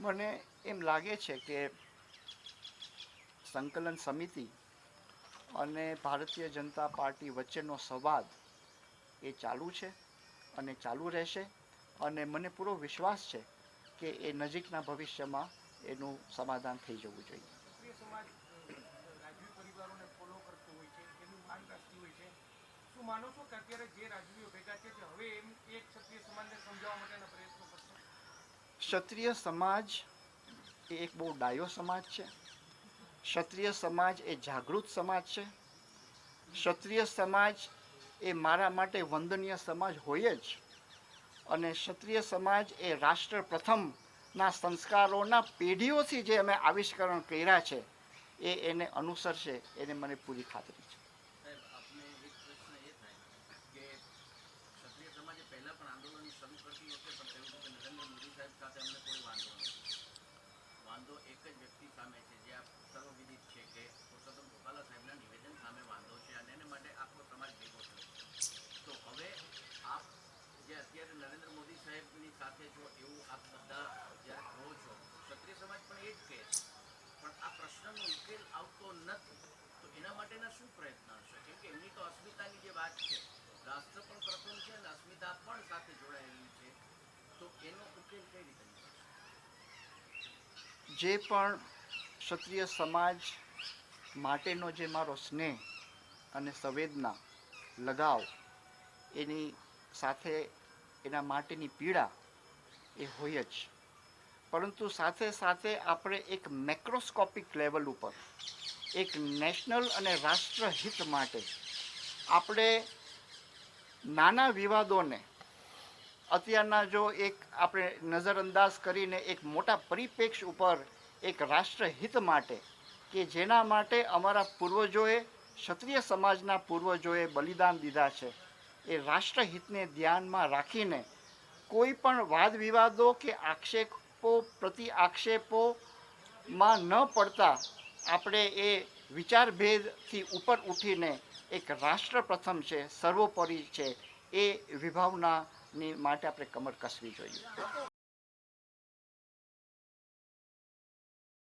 મને એમ લાગે છે કે સંકલન સમિતિ અને ભારતીય જનતા પાર્ટી વચ્ચેનો સંવાદ એ ચાલુ છે અને ચાલુ રહેશે અને મને પૂરો વિશ્વાસ છે કે એ નજીકના ભવિષ્યમાં એનું સમાધાન થઈ જવું જોઈએ. ક્ષત્રિય સમાજ રાજવી પરિવારોને ફોલો કરતો હોય છે, એનું માન રાખતી હોય છે. શું માનો છો કે અત્યારે જે રાજવીઓ ભેગા છે તે હવે એમ એક ક્ષત્રિય સમાજને સમજાવવા માટેના પ્રયત્નો કરશે? ક્ષત્રિય સમાજ એ એક બહુ ડાયો સમાજ છે. ક્ષત્રિય સમાજ એ જાગૃત સમાજ છે. ક્ષત્રિય સમાજ એ મારા માટે વંદનીય સમાજ હોય જ, અને ક્ષત્રિય સમાજ એ રાષ્ટ્ર પ્રથમના સંસ્કારોના પેઢીઓથી જે અમે આવિષ્કરણ કર્યા છે એ એને અનુસરશે, એને મને પૂરી ખાતરી છે. સાહેબ, આપને એક પ્રશ્ન એ થાય કે ક્ષત્રિય સમાજે પહેલા પણ આંદોલન શરૂ કરતી વખતે પણ કહ્યું હતું કે નરેન્દ્ર મોદી સાહેબ સાથે અમને કોઈ વાંધો નથી. વાંધો એક જ વ્યક્તિ સામે છે, જે આપ સર્વવિદિત છે કે પુરુષોત્તમ રૂપાલા સાહેબના નિવેદન સામે વાંધો છે, અને એને માટે આખો સમાજ ભેગો થયો. તો હવે આપ જે અત્યારે નરેન્દ્ર મોદી સાહેબની સાથે છો એવું આપ બધા જ્યારે કહો છો, ક્ષત્રિય સમાજ પણ એ જ કહે છે, પણ આ પ્રશ્નનો ઉકેલ આવતો નથી. તો એના માટેના શું પ્રયત્ન હશે? કેમ કે એમની તો અસ્મિતાની જે વાત છે, રાષ્ટ્ર પણ પ્રથમ છે અને અસ્મિતા પણ સાથે જોડાયેલી છે, તો એનો ઉકેલ કઈ રીતે નીકળશે? જે પણ ક્ષત્રિય સમાજ માટેનો જે મારો સ્નેહ અને સંવેદના, લગાવ, એની સાથે એના માટેની પીડા એ હોય જ, પરંતુ સાથે સાથે આપણે એક મેક્રોસ્કોપિક લેવલ ઉપર એક નેશનલ અને રાષ્ટ્રહિત માટે આપણે નાના વિવાદોને અત્યારના જો એક આપણે નજરઅંદાજ કરીને એક મોટા પરિપ્રેક્ષ ઉપર એક રાષ્ટ્રહિત માટે કે જેના માટે અમારા પૂર્વજોએ, ક્ષત્રિય સમાજના પૂર્વજોએ બલિદાન દીધા છે, એ રાષ્ટ્રહિતને ધ્યાનમાં રાખીને કોઈ પણ વાદ વિવાદો કે આક્ષેપો પ્રતિ આક્ષેપોમાં ન પડતા આપણે એ વિચારભેદથી ઉપર ઉઠીને એક રાષ્ટ્ર પ્રથમ છે, સર્વોપરી છે, એ વિભાવનાની માટે આપણે કમર કસવી જોઈએ.